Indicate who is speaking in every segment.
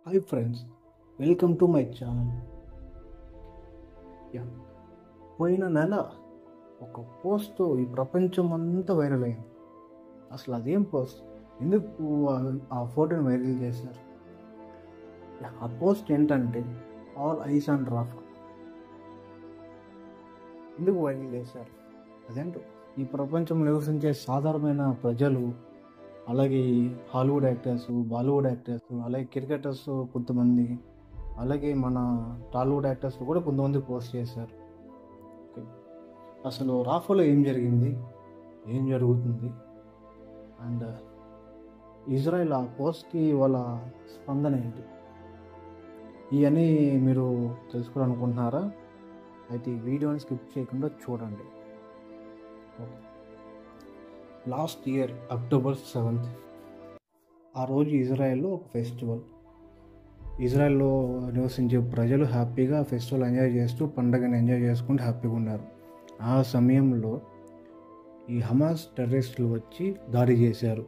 Speaker 1: Hi friends, welcome to my channel. Yeah పోయిన నెల ఒక పోస్ట్ ఈ ప్రపంచం అంతా వైరల్ అయింది. అసలు అదేం పోస్ట్, ఎందుకు ఆ ఫోటోని వైరల్ చేశారు? ఆ పోస్ట్ ఏంటంటే ఆల్ ఐస్ ఆన్ రాఫా. ఎందుకు వైరల్ చేశారు? అదేంటో ఈ ప్రపంచంలో నివసించే సాధారణమైన ప్రజలు, అలాగే హాలీవుడ్ యాక్టర్స్, బాలీవుడ్ యాక్టర్స్, అలాగే క్రికెటర్స్ కొంతమంది, అలాగే మన టాలీవుడ్ యాక్టర్స్ కూడా కొంతమంది పోస్ట్ చేశారు. అసలు రాఫాలో ఏం జరిగింది, ఏం జరుగుతుంది, అండ్ ఇజ్రాయెల్ ఆ పోస్ట్కి వాళ్ళ స్పందన ఏంటి, ఇవన్నీ మీరు తెలుసుకోవాలనుకుంటున్నారా? అయితే ఈ వీడియోని స్కిప్ చేయకుండా చూడండి. Okay, last year October 7th ఆ రోజు ఇజ్రాయెల్లో ఒక ఫెస్టివల్. ఇజ్రాయెల్లో నివసించే ప్రజలు హ్యాపీగా ఫెస్టివల్ ఎంజాయ్ చేస్తూ, పండగని ఎంజాయ్ చేసుకుంటూ హ్యాపీగా ఉన్నారు. ఆ సమయంలో ఈ హమాస్ టెర్రరిస్టులు వచ్చి దాడి చేశారు.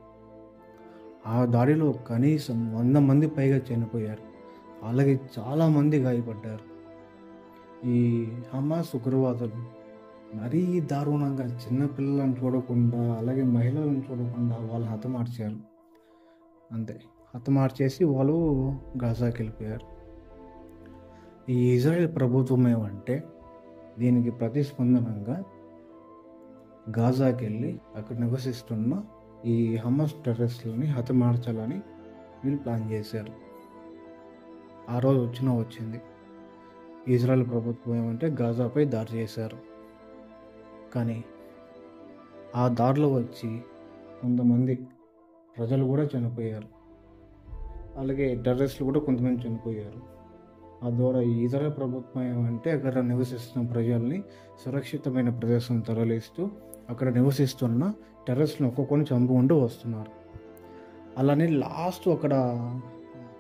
Speaker 1: ఆ దాడిలో కనీసం 100 మంది పైగా చనిపోయారు, అలాగే చాలామంది గాయపడ్డారు. ఈ హమాస్ ఉగ్రవాదులు మరీ దారుణంగా చిన్నపిల్లలను చూడకుండా, అలాగే మహిళలను చూడకుండా వాళ్ళు హతమార్చారు. అంతే, హతమార్చేసి వాళ్ళు గాజాకి వెళ్ళిపోయారు. ఈ ఇజ్రాయెల్ ప్రభుత్వం ఏమంటే దీనికి ప్రతిస్పందనంగా గాజాకి వెళ్ళి అక్కడ నివసిస్తున్న ఈ హమాస్ టెర్రరిస్టులని హతమార్చాలని వీళ్ళు ప్లాన్ చేశారు. ఆ రోజు వచ్చింది. ఇజ్రాయెల్ ప్రభుత్వం ఏమంటే గాజాపై దాడి చేశారు. కానీ ఆ దారిలో వచ్చి కొంతమంది ప్రజలు కూడా చనిపోయారు, అలాగే టెర్రరిస్టులు కూడా కొంతమంది చనిపోయారు. ఆ ద్వారా ఈ ఇజ్రాయెల్ ప్రభుత్వం ఏమంటే అక్కడ నివసిస్తున్న ప్రజల్ని సురక్షితమైన ప్రదేశం తరలిస్తూ అక్కడ నివసిస్తున్న టెర్రరిస్టులను ఒక్కొక్కరిని చంపుకుంటూ వస్తున్నారు. అలానే లాస్ట్ అక్కడ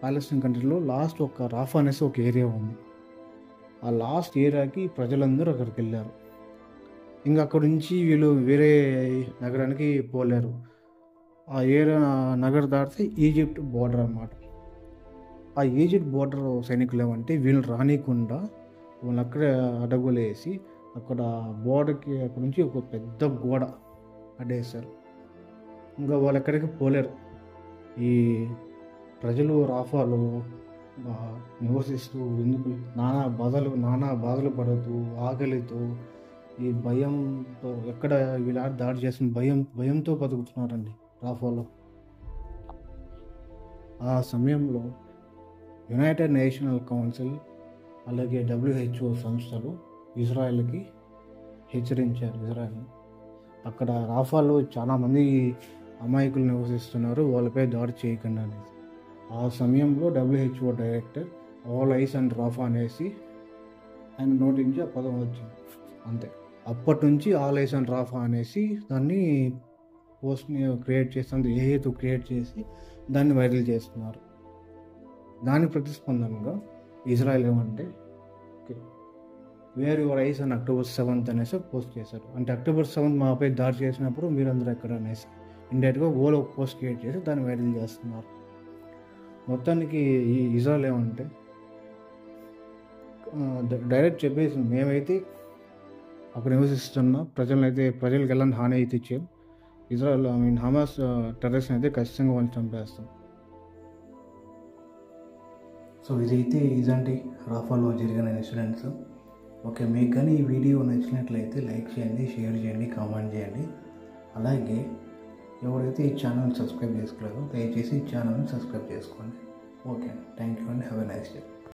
Speaker 1: పాలస్తీన్ కంట్రీలో లాస్ట్ ఒక రాఫా అనేసి ఒక ఏరియా ఉంది. ఆ లాస్ట్ ఏరియాకి ప్రజలందరూ అక్కడికి వెళ్ళారు. ఇంకా అక్కడ నుంచి వీళ్ళు వేరే నగరానికి పోలేరు. ఆ ఏరియా నగరం దాటితే ఈజిప్ట్ బోర్డర్ అన్నమాట. ఆ ఈజిప్ట్ బోర్డర్ సైనికులు ఏమంటే వీళ్ళు రానికుండా వాళ్ళు అక్కడే అడగులేసి అక్కడ బోర్డర్కి అక్కడ నుంచి ఒక పెద్ద గోడ అడ్డేశారు. ఇంకా వాళ్ళు ఎక్కడికి పోలేరు. ఈ ప్రజలు రాఫాలో నివసిస్తూ ఎందుకు నానా బాధలు పడుతూ, ఆకలితో, ఈ భయంతో, ఎక్కడ వీళ్ళ దాడి చేసిన భయంతో బతుకుతున్నారండి రాఫాలో. ఆ సమయంలో యునైటెడ్ నేషనల్ కౌన్సిల్, అలాగే WHO సంస్థలు ఇజ్రాయెల్కి హెచ్చరించారు. ఇజ్రాయెల్ అక్కడ రాఫాలో చాలామంది అమాయకులు నివసిస్తున్నారు, వాళ్ళపై దాడి చేయకుండా అనేది. ఆ సమయంలో WHO director all ice and Rapha అనేసి ఆయన నోటి నుంచి ఆ పదం వచ్చింది. అంతే, అప్పటి నుంచి ఆల్ ఐస్ అండ్ రాఫా అనేసి దాన్ని పోస్ట్ని క్రియేట్ చేస్తుంది, ఏఏతో క్రియేట్ చేసి దాన్ని వైరల్ చేస్తున్నారు. దాని ప్రతిస్పందనగా ఇజ్రాయెల్ ఏమంటే వేర్ యువర్ ఐస్ అని October 7th అనేసి పోస్ట్ చేశారు. అంటే October 7th మాపై దాడి చేసినప్పుడు మీరందరూ ఎక్కడ అనేసి ఇండైరెక్ట్గా ఓలో పోస్ట్ క్రియేట్ చేసి దాన్ని వైరల్ చేస్తున్నారు. మొత్తానికి ఈ ఇజ్రాయెల్ ఏమంటే డైరెక్ట్ చెప్పేసి మేమైతే అక్కడ నివసిస్తున్న ప్రజలకు ఎలాంటి హాని అయితే ఇచ్చాం, ఇజ్రాయెల్ హమాస్ టెర్రరిస్ట్ అయితే ఖచ్చితంగా వాళ్ళు చంపేస్తాం. సో ఇదండి రాఫాలో జరిగిన ఇన్సిడెంట్స్. ఓకే, మీకు కానీ ఈ వీడియో నచ్చినట్లయితే లైక్ చేయండి, షేర్ చేయండి, కామెంట్ చేయండి. అలాగే ఎవరైతే ఈ ఛానల్ని సబ్స్క్రైబ్ చేసుకోలేదో దయచేసి ఈ ఛానల్ని సబ్స్క్రైబ్ చేసుకోండి. Okay, thank you and have a nice day.